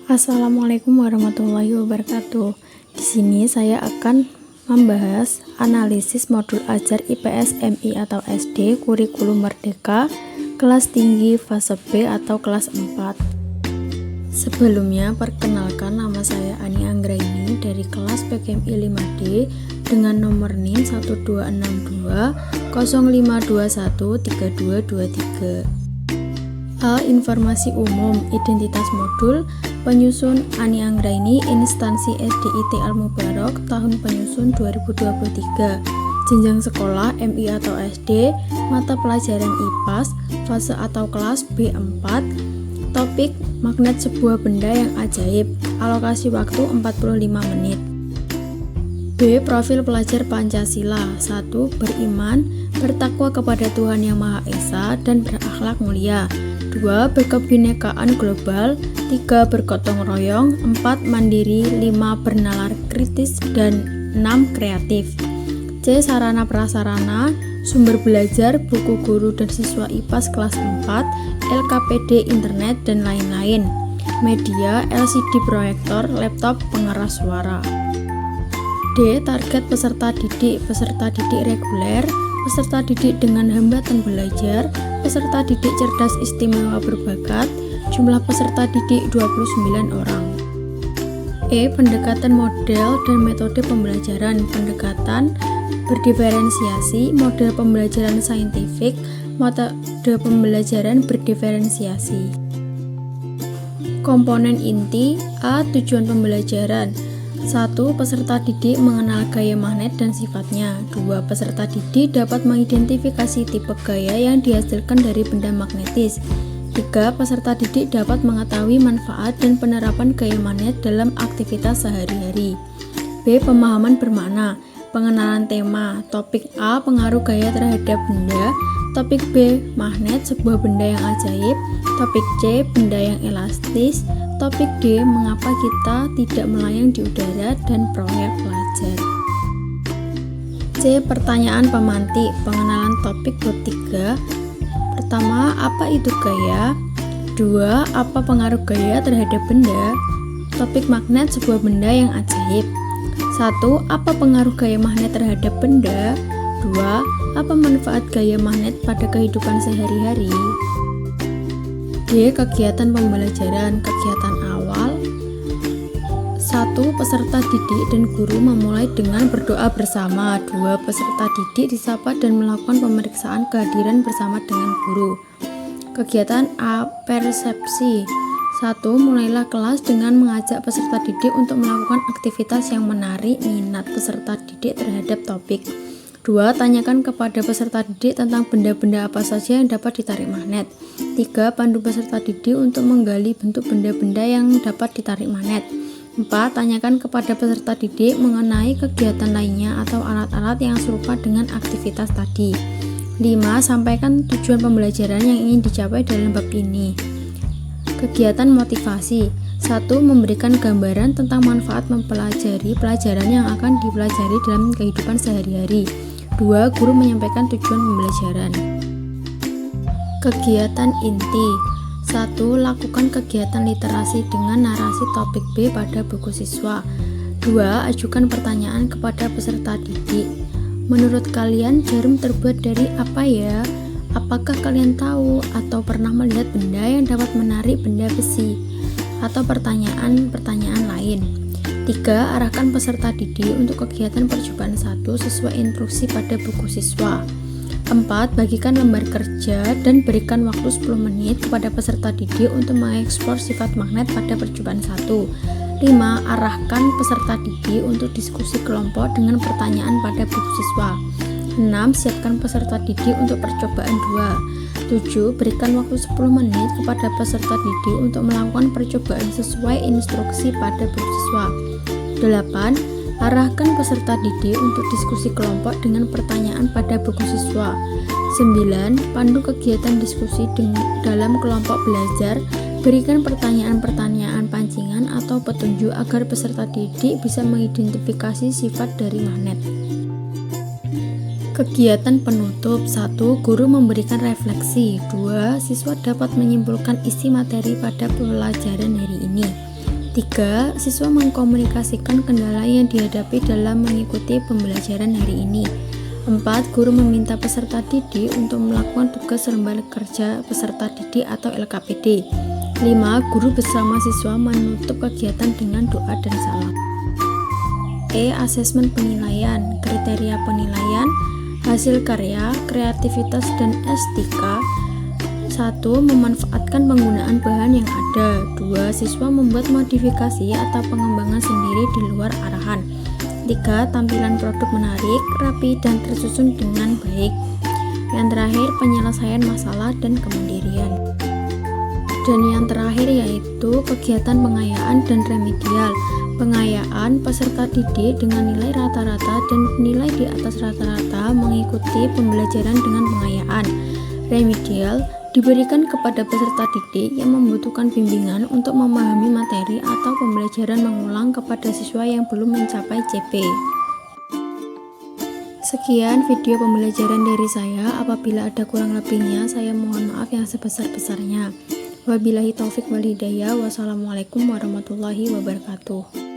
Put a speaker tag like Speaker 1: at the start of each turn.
Speaker 1: Assalamualaikum warahmatullahi wabarakatuh. Di sini saya akan membahas analisis modul ajar IPS MI atau SD kurikulum merdeka kelas tinggi fase B atau kelas 4. Sebelumnya perkenalkan, nama saya Ani Anggraini dari kelas PKMI 5D dengan nomor NIM 1262 0521 3223. Informasi umum, identitas modul, penyusun Ani Anggraini, instansi SDIT Al-Mubarak, tahun penyusun 2023, jenjang sekolah MI atau SD, mata pelajaran IPAS, fase atau kelas B4, topik magnet sebuah benda yang ajaib, alokasi waktu 45 menit. B. Profil pelajar Pancasila. 1. Beriman, bertakwa kepada Tuhan Yang Maha Esa dan berakhlak mulia. 2. Berkebinekaan global. 3. Bergotong royong. 4. Mandiri. 5. Bernalar kritis. Dan 6. Kreatif. C. Sarana prasarana, sumber belajar, buku guru dan siswa IPAS kelas 4, LKPD, internet, dan lain-lain. Media, LCD proyektor, laptop, pengeras suara. D. Target peserta didik reguler, peserta didik dengan hambatan belajar, peserta didik cerdas istimewa berbakat, jumlah peserta didik 29 orang. E. Pendekatan model dan metode pembelajaran, pendekatan berdiferensiasi, model pembelajaran saintifik, metode pembelajaran berdiferensiasi. Komponen inti. A. Tujuan pembelajaran. 1. Peserta didik mengenal gaya magnet dan sifatnya. 2. Peserta didik dapat mengidentifikasi tipe gaya yang dihasilkan dari benda magnetis. 3. Peserta didik dapat mengetahui manfaat dan penerapan gaya magnet dalam aktivitas sehari-hari. B. Pemahaman bermakna, pengenalan tema. Topik A. Pengaruh gaya terhadap benda. Topik B. Magnet, sebuah benda yang ajaib. Topik C. Benda yang elastis. Topik D. Mengapa kita tidak melayang di udara, dan proyek pelajar. C. Pertanyaan pemantik, pengenalan topik bab 3. Pertama, apa itu gaya? 2. Apa pengaruh gaya terhadap benda? Topik magnet, sebuah benda yang ajaib. 1. Apa pengaruh gaya magnet terhadap benda? 2. Apa manfaat gaya magnet pada kehidupan sehari-hari? D. Kegiatan pembelajaran, kegiatan awal. 1. Peserta didik dan guru memulai dengan berdoa bersama. 2. Peserta didik disapa dan melakukan pemeriksaan kehadiran bersama dengan guru. Kegiatan A. Persepsi. 1. Mulailah kelas dengan mengajak peserta didik untuk melakukan aktivitas yang menarik minat peserta didik terhadap topik. 2. Tanyakan kepada peserta didik tentang benda-benda apa saja yang dapat ditarik magnet. 3. Pandu peserta didik untuk menggali bentuk benda-benda yang dapat ditarik magnet. 4. Tanyakan kepada peserta didik mengenai kegiatan lainnya atau alat-alat yang serupa dengan aktivitas tadi. 5. Sampaikan tujuan pembelajaran yang ingin dicapai dalam bab ini. Kegiatan motivasi. 1. Memberikan gambaran tentang manfaat mempelajari pelajaran yang akan dipelajari dalam kehidupan sehari-hari. 2. Guru menyampaikan tujuan pembelajaran. Kegiatan inti. 1. Lakukan kegiatan literasi dengan narasi topik B pada buku siswa. 2. Ajukan pertanyaan kepada peserta didik. Menurut kalian, jarum terbuat dari apa ya? Apakah kalian tahu atau pernah melihat benda yang dapat menarik benda besi? Atau pertanyaan-pertanyaan lain. 3. Arahkan peserta didik untuk kegiatan percobaan 1 sesuai instruksi pada buku siswa. 4. Bagikan lembar kerja dan berikan waktu 10 menit kepada peserta didik untuk mengeksplor sifat magnet pada percobaan 1. 5. Arahkan peserta didik untuk diskusi kelompok dengan pertanyaan pada buku siswa. 6. Siapkan peserta didik untuk percobaan 2. 7. Berikan waktu 10 menit kepada peserta didik untuk melakukan percobaan sesuai instruksi pada buku siswa. 8. Arahkan peserta didik untuk diskusi kelompok dengan pertanyaan pada buku siswa. 9. Pandu kegiatan diskusi dalam kelompok belajar. Berikan pertanyaan-pertanyaan pancingan atau petunjuk agar peserta didik bisa mengidentifikasi sifat dari magnet. Kegiatan penutup. 1. Guru memberikan refleksi. 2. Siswa dapat menyimpulkan isi materi pada pelajaran hari ini. 3. Siswa mengkomunikasikan kendala yang dihadapi dalam mengikuti pembelajaran hari ini. 4. Guru meminta peserta didik untuk melakukan tugas lembar kerja peserta didik atau LKPD. 5. Guru bersama siswa menutup kegiatan dengan doa dan salam. Asesmen penilaian, kriteria penilaian, hasil karya, kreativitas dan estetika. 1. Memanfaatkan penggunaan bahan yang ada. 2. Siswa membuat modifikasi atau pengembangan sendiri di luar arahan. 3. Tampilan produk menarik, rapi, dan tersusun dengan baik. Yang terakhir, penyelesaian masalah dan kemandirian. Dan yang terakhir yaitu kegiatan pengayaan dan remedial. Pengayaan peserta didik dengan nilai rata-rata dan nilai di atas rata-rata mengikuti pembelajaran dengan pengayaan. Remedial diberikan kepada peserta didik yang membutuhkan bimbingan untuk memahami materi atau pembelajaran mengulang kepada siswa yang belum mencapai CP. Sekian video pembelajaran dari saya. Apabila ada kurang lebihnya, saya mohon maaf yang sebesar-besarnya. Wabillahi taufik wal hidayah. Wassalamualaikum warahmatullahi wabarakatuh.